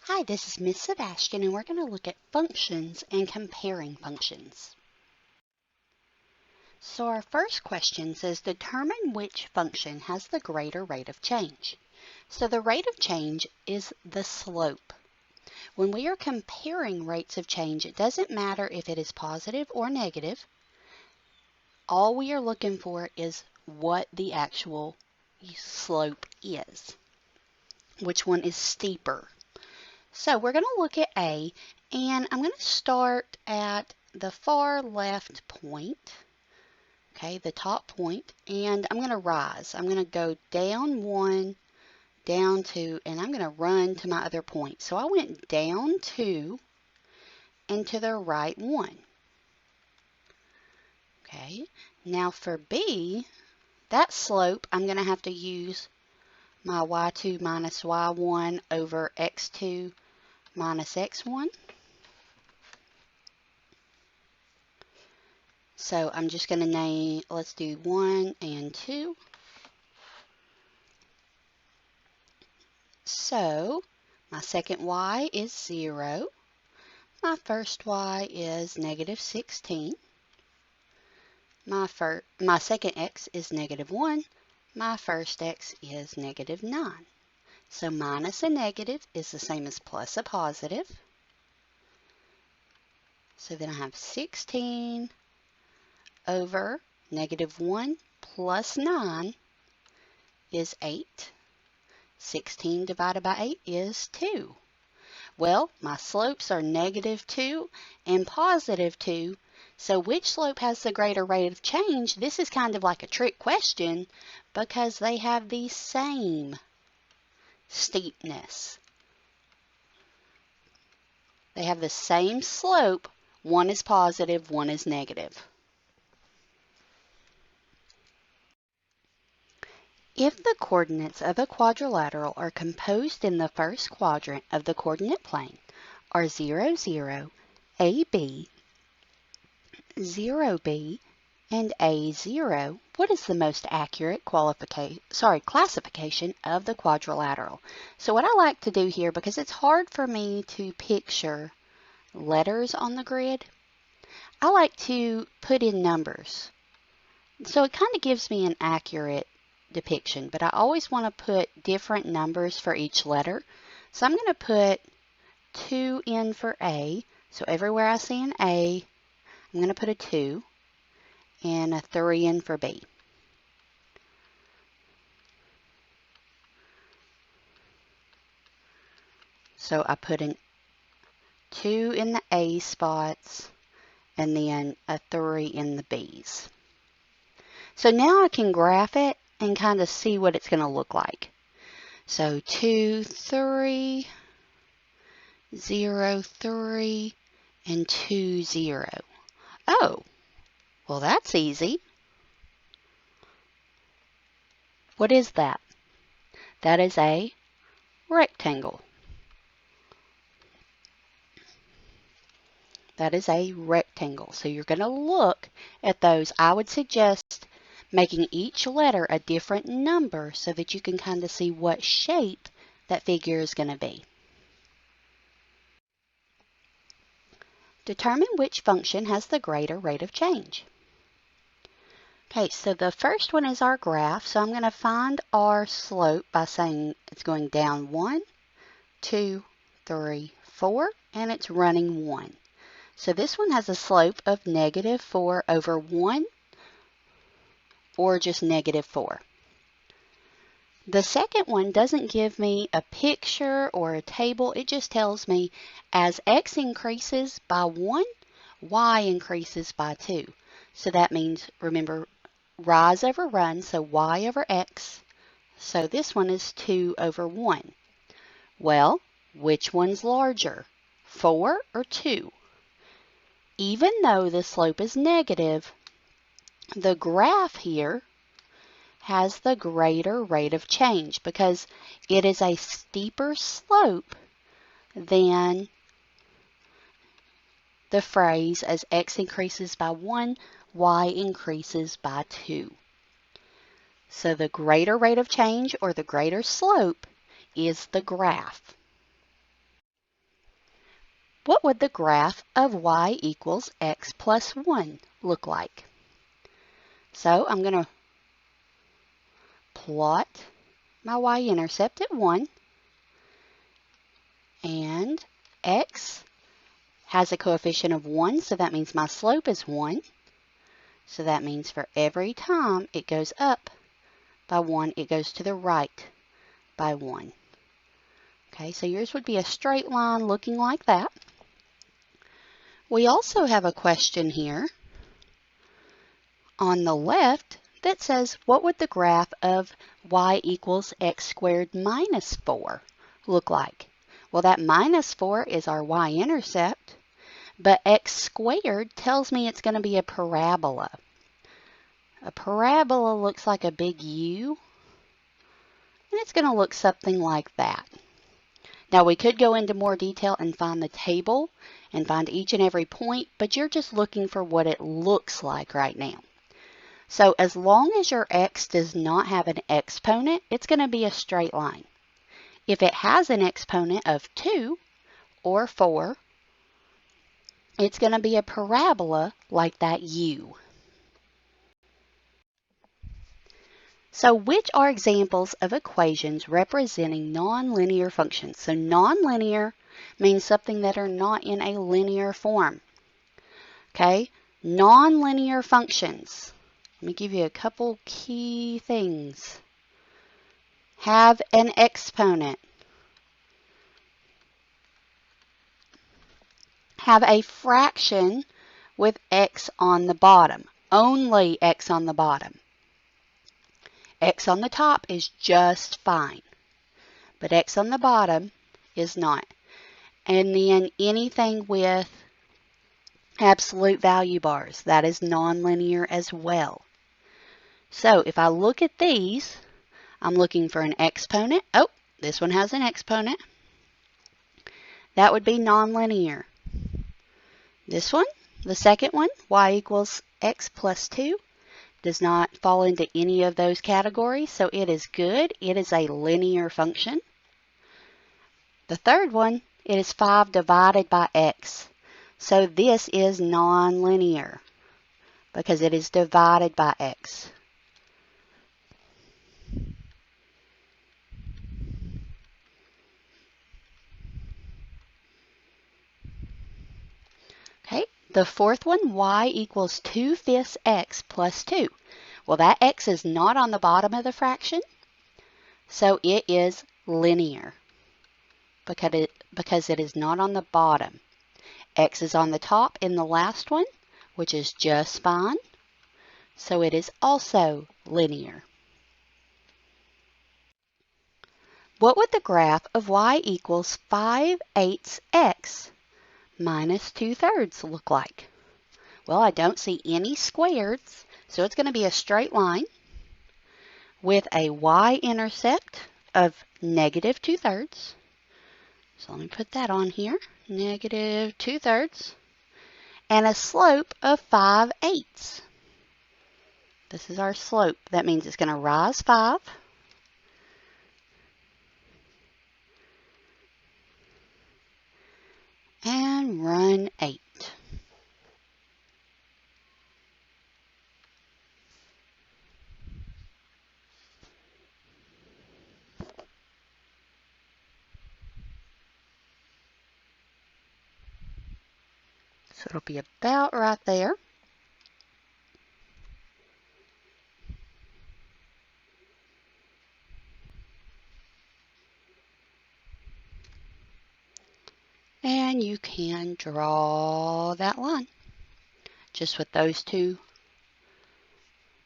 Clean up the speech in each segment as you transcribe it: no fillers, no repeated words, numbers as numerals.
Hi, this is Miss Sebastian, and we're going to look at functions and comparing functions. So our first question says, determine which function has the greater rate of change. So the rate of change is the slope. When we are comparing rates of change, it doesn't matter if it is positive or negative. All we are looking for is what the actual slope is. Which one is steeper? So we're going to look at A, and I'm going to start at the far left point, okay, the top point, and I'm going to rise. I'm going to go down 1, down 2, and I'm going to run to my other point. So I went down 2 and to the right 1. Okay, now for B, that slope, I'm going to have to use my y2 minus y1 over x2 minus x1. So I'm just going to name, let's do 1 and 2. So my second y is 0. My first y is negative 16. My second x is negative 1. My first x is negative 9. So minus a negative is the same as plus a positive. So then I have 16 over negative 1 plus 9 is 8. 16 divided by 8 is 2. Well, my slopes are negative 2 and positive 2. So which slope has the greater rate of change? This is kind of like a trick question because they have the same steepness. They have the same slope. One is positive, one is negative. If the coordinates of a quadrilateral are composed in the first quadrant of the coordinate plane are 0, 0, AB, 0B, and A0, what is the most accurate classification of the quadrilateral? So what I like to do here, because it's hard for me to picture letters on the grid, I like to put in numbers. So it kind of gives me an accurate depiction, but I always want to put different numbers for each letter. So I'm going to put 2 in for A. So everywhere I see an A, I'm going to put a 2 and a 3 in for B. So I put an 2 in the A spots and then a 3 in the B's. So now I can graph it and kind of see what it's going to look like. So 2, 3, 0, 3, and 2, 0. Oh, well that's easy. What is that? That is a rectangle. That is a rectangle. So you're going to look at those. I would suggest making each letter a different number so that you can kind of see what shape that figure is going to be. Determine which function has the greater rate of change. Okay, so the first one is our graph. So I'm going to find our slope by saying it's going down 1, 2, 3, 4, and it's running 1. So this one has a slope of negative 4 over 1, or just negative 4. The second one doesn't give me a picture or a table. It just tells me as x increases by 1, y increases by 2. So that means, remember, rise over run, so y over x. So this one is 2 over 1. Well, which one's larger, 4 or 2? Even though the slope is negative, the graph here has the greater rate of change because it is a steeper slope than the phrase as x increases by 1, y increases by 2. So the greater rate of change or the greater slope is the graph. what would the graph of y equals x plus 1 look like? So I'm going to plot my y-intercept at 1, and x has a coefficient of 1, so that means my slope is 1. So that means for every time it goes up by 1, it goes to the right by 1. Okay, so yours would be a straight line looking like that. We also have a question here on the left that says, what would the graph of y equals x squared minus 4 look like? Well, that minus 4 is our y-intercept, but x squared tells me it's going to be a parabola. A parabola looks like a big U, and it's going to look something like that. Now, we could go into more detail and find the table and find each and every point, but you're just looking for what it looks like right now. So as long as your x does not have an exponent, it's going to be a straight line. If it has an exponent of 2 or 4, it's going to be a parabola like that U. So which are examples of equations representing nonlinear functions? So nonlinear means something that are not in a linear form. Okay, nonlinear functions. Let me give you a couple key things. Have an exponent. Have a fraction with x on the bottom. Only x on the bottom. X on the top is just fine, but x on the bottom is not. And then anything with absolute value bars, that is nonlinear as well. So if I look at these, I'm looking for an exponent. Oh, this one has an exponent. That would be nonlinear. This one, the second one, y equals x plus 2, does not fall into any of those categories, so it is good. It is a linear function. The third one, it is 5 divided by x. So this is nonlinear because it is divided by x. Okay, the fourth one, y equals 2/5 x plus 2. Well, that x is not on the bottom of the fraction, so it is linear because it is not on the bottom. X is on the top in the last one, which is just fine, so it is also linear. What would the graph of y equals 5/8 x minus 2/3 look like? Well, I don't see any squares, so it's going to be a straight line with a y-intercept of negative 2/3. So let me put that on here, negative 2/3, and a slope of 5/8. This is our slope. That means it's going to rise 5 and run 8. So it'll be about right there. And you can draw that line just with those 2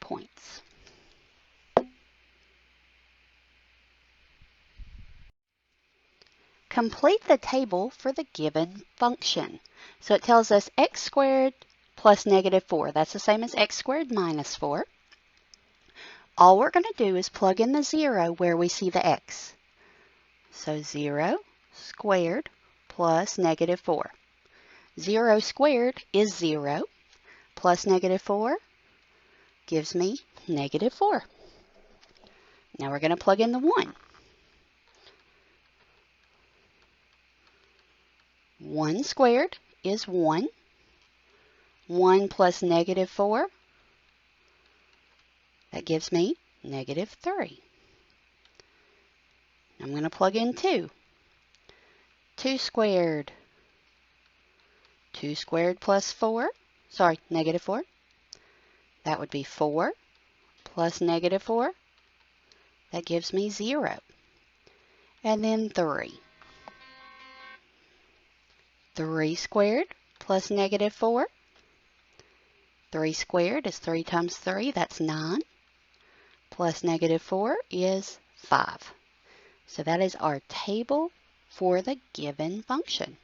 points. Complete the table for the given function. So it tells us x squared plus negative 4. That's the same as x squared minus 4. All we're going to do is plug in the 0 where we see the x. So 0 squared plus negative 4. 0 squared is 0 plus negative 4 gives me negative 4. Now we're going to plug in the 1. 1 squared is 1. 1 plus negative 4, that gives me negative 3. I'm going to plug in 2. 2 squared. 2 squared plus 4, sorry, negative 4. That would be 4 plus negative 4. That gives me 0. And then 3. 3 squared plus negative 4. 3 squared is 3 times 3, that's 9. Plus negative 4 is 5. So that is our table for the given function.